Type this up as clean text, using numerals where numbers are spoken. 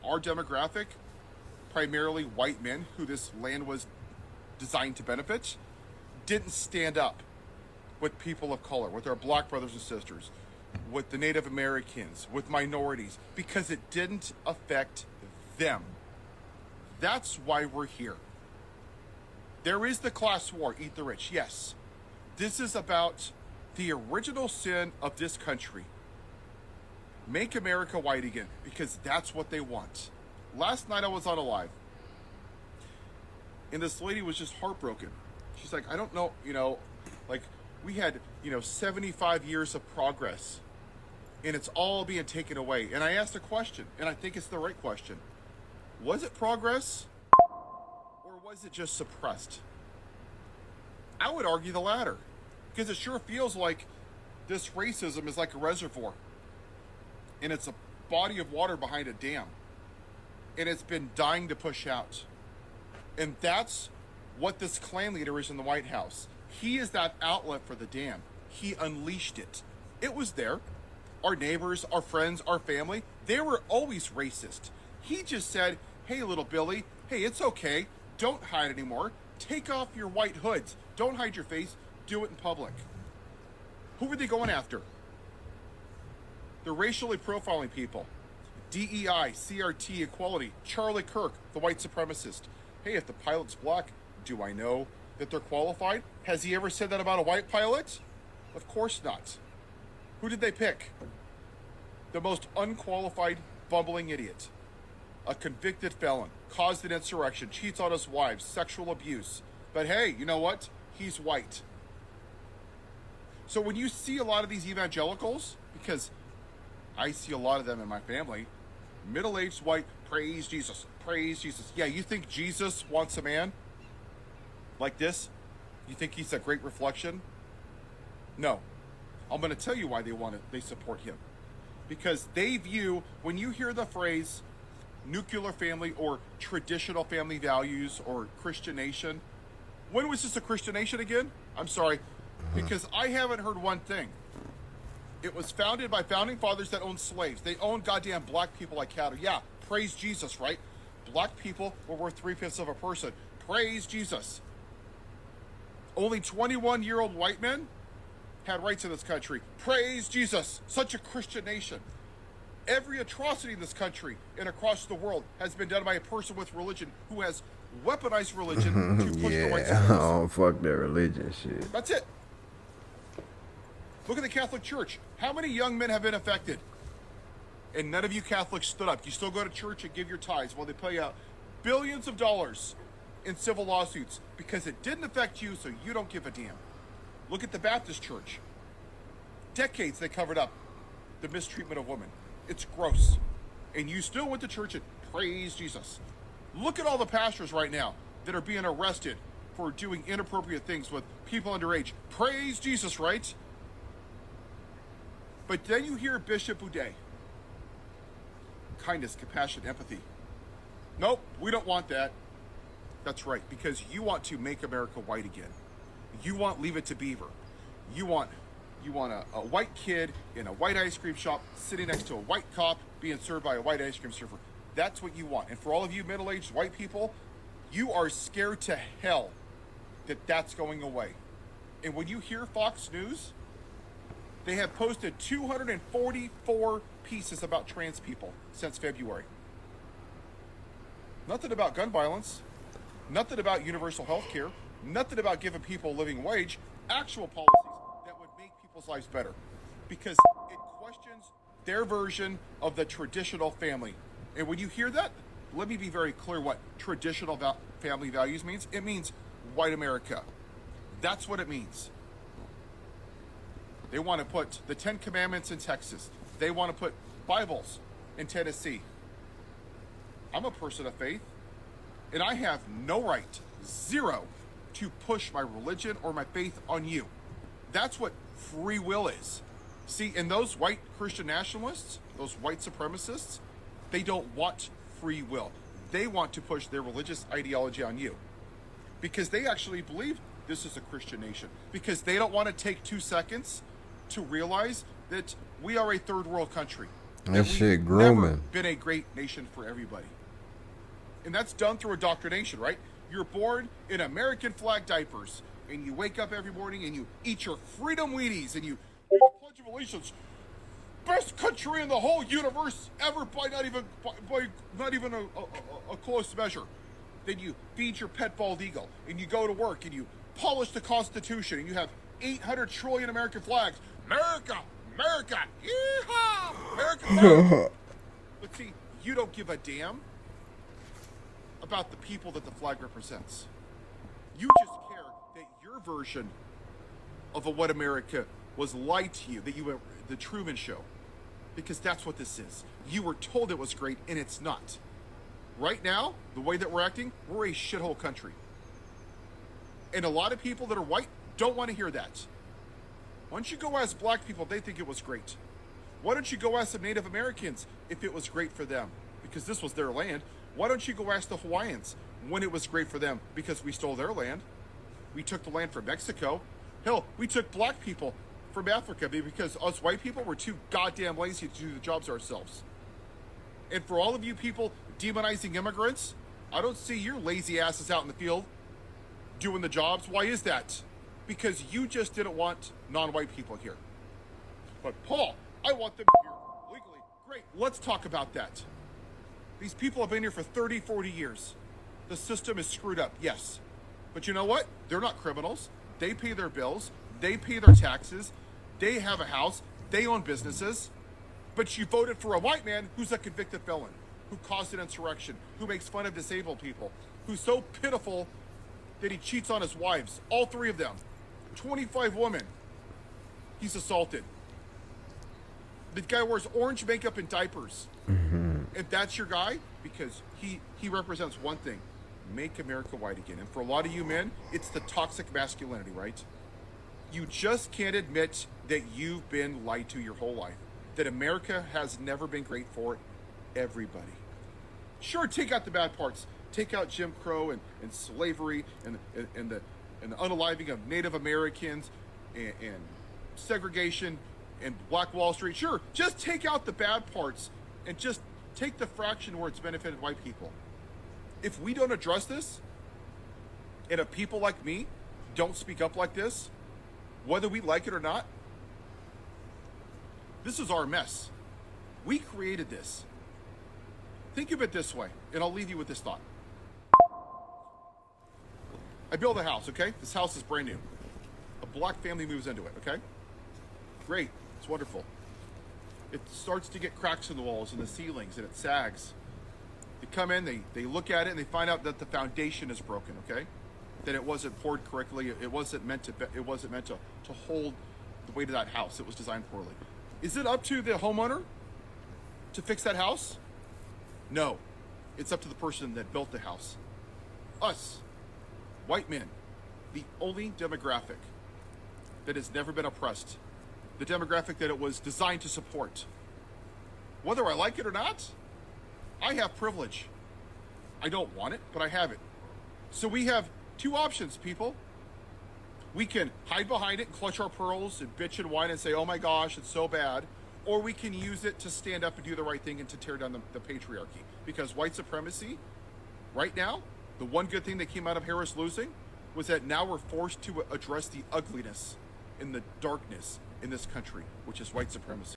our demographic, primarily white men who this land was designed to benefit, didn't stand up with people of color, with our black brothers and sisters, with the Native Americans, with minorities, because it didn't affect them. That's why we're here. There is the class war, eat the rich, yes. This is about the original sin of this country. Make America white again, because that's what they want. Last night I was on a live, and this lady was just heartbroken. She's like, I don't know, like we had, 75 years of progress, and it's all being taken away. And I asked a question, and I think it's the right question. Was it progress, or was it just suppressed? I would argue the latter, because it sure feels like this racism is like a reservoir, and it's a body of water behind a dam, and it's been dying to push out. And that's what this Klan leader is in the White House. He is that outlet for the dam. He unleashed it. It was there. Our neighbors, our friends, our family, they were always racist. He just said, hey, little Billy, hey, it's okay. Don't hide anymore. Take off your white hoods. Don't hide your face. Do it in public. Who were they going after? The racially profiling people. DEI, CRT, equality, Charlie Kirk, the white supremacist. Hey, if the pilot's black, do I know that they're qualified? Has he ever said that about a white pilot? Of course not. Who did they pick? The most unqualified, bumbling idiot. A convicted felon, caused an insurrection, cheats on his wives, sexual abuse. But hey, you know what? He's white. So when you see a lot of these evangelicals, because I see a lot of them in my family, middle-aged white, praise Jesus, praise Jesus. Yeah, you think Jesus wants a man like this? You think he's a great reflection? No. I'm going to tell you why they support him. Because they view, when you hear the phrase nuclear family or traditional family values or Christian nation, when was this a Christian nation again? I'm sorry, because I haven't heard one thing. It was founded by founding fathers that owned slaves. They owned goddamn black people like cattle. Yeah, praise Jesus, right? Black people were worth 3/5 of a person. Praise Jesus. Only 21-year-old white men had rights in this country. Praise Jesus. Such a Christian nation. Every atrocity in this country and across the world has been done by a person with religion who has weaponized religion to push the white supremacy. Oh, fuck that religion shit. That's it. Look at the Catholic Church. How many young men have been affected? And none of you Catholics stood up. You still go to church and give your tithes while they pay out billions of dollars in civil lawsuits because it didn't affect you, so you don't give a damn. Look at the Baptist Church. Decades they covered up the mistreatment of women. It's gross. And you still went to church and praise Jesus. Look at all the pastors right now that are being arrested for doing inappropriate things with people underage. Praise Jesus, right? But then you hear Bishop Boudet. Kindness, compassion, empathy. Nope, we don't want that. That's right, because you want to make America white again. You want Leave It to Beaver. You want a white kid in a white ice cream shop sitting next to a white cop being served by a white ice cream server. That's what you want. And for all of you middle-aged white people, you are scared to hell that that's going away. And when you hear Fox News, they have posted 244 pieces about trans people since February. Nothing about gun violence. Nothing about universal health care. Nothing about giving people a living wage. Actual policies that would make people's lives better. Because it questions their version of the traditional family. And when you hear that, let me be very clear what traditional family values means. It means white America. That's what it means. They want to put the 10 Commandments in Texas. They want to put Bibles in Tennessee. I'm a person of faith, and I have no right, zero, to push my religion or my faith on you. That's what free will is. See, and those white Christian nationalists, those white supremacists, they don't want free will. They want to push their religious ideology on you because they actually believe this is a Christian nation, because they don't want to take 2 seconds to realize that we are a third world country. That shit we've grooming. never been a great nation for everybody. And that's done through indoctrination, right? You're born in American flag diapers, and you wake up every morning and you eat your freedom Wheaties, and you do the Pledge of Allegiance. Best country in the whole universe ever by not even a close measure. Then you feed your pet bald eagle, and you go to work, and you polish the Constitution, and you have 800 trillion American flags. America, America, yeehaw, America, America. But see, you don't give a damn about the people that the flag represents. You just care that your version of what America was lied to you, that you were the Truman Show, because that's what this is. You were told it was great, and it's not. Right now, the way that we're acting, we're a shithole country. And a lot of people that are white don't want to hear that. Why don't you go ask black people if they think it was great? Why don't you go ask the Native Americans if it was great for them? Because this was their land. Why don't you go ask the Hawaiians when it was great for them? Because we stole their land. We took the land from Mexico. Hell, we took black people from Africa because us white people were too goddamn lazy to do the jobs ourselves. And for all of you people demonizing immigrants, I don't see your lazy asses out in the field doing the jobs. Why is that? Because you just didn't want non-white people here. But Paul, I want them here legally. Great, let's talk about that. These people have been here for 30, 40 years. The system is screwed up, yes. But you know what? They're not criminals. They pay their bills. They pay their taxes. They have a house. They own businesses. But you voted for a white man who's a convicted felon, who caused an insurrection, who makes fun of disabled people, who's so pitiful that he cheats on his wives, all three of them. 25 women he's assaulted. The guy wears orange makeup and diapers. If that's your guy, because he represents one thing: make America white again. And for a lot of you men, it's the toxic masculinity, right? You just can't admit that you've been lied to your whole life, that America has never been great for everybody. Sure, take out the bad parts. Take out Jim Crow and slavery and the unaliving of Native Americans and segregation and Black Wall Street. Sure, just take out the bad parts and just take the fraction where it's benefited white people. If we don't address this, and if people like me don't speak up like this, whether we like it or not, this is our mess. We created this. Think of it this way, and I'll leave you with this thought. I build a house, okay? This house is brand new. A black family moves into it, okay? Great, it's wonderful. It starts to get cracks in the walls and the ceilings, and it sags. They come in, they look at it, and they find out that the foundation is broken, okay? That it wasn't poured correctly. It wasn't meant to hold the weight of that house. It was designed poorly. Is it up to the homeowner to fix that house? No. It's up to the person that built the house. Us, white men, the only demographic that has never been oppressed, the demographic that it was designed to support. Whether I like it or not, I have privilege. I don't want it, but I have it. So we have two options, people. We can hide behind it and clutch our pearls and bitch and whine and say, oh my gosh, it's so bad. Or we can use it to stand up and do the right thing and to tear down the patriarchy. Because white supremacy, right now, the one good thing that came out of Harris losing was that now we're forced to address the ugliness and the darkness in this country, which is white supremacy.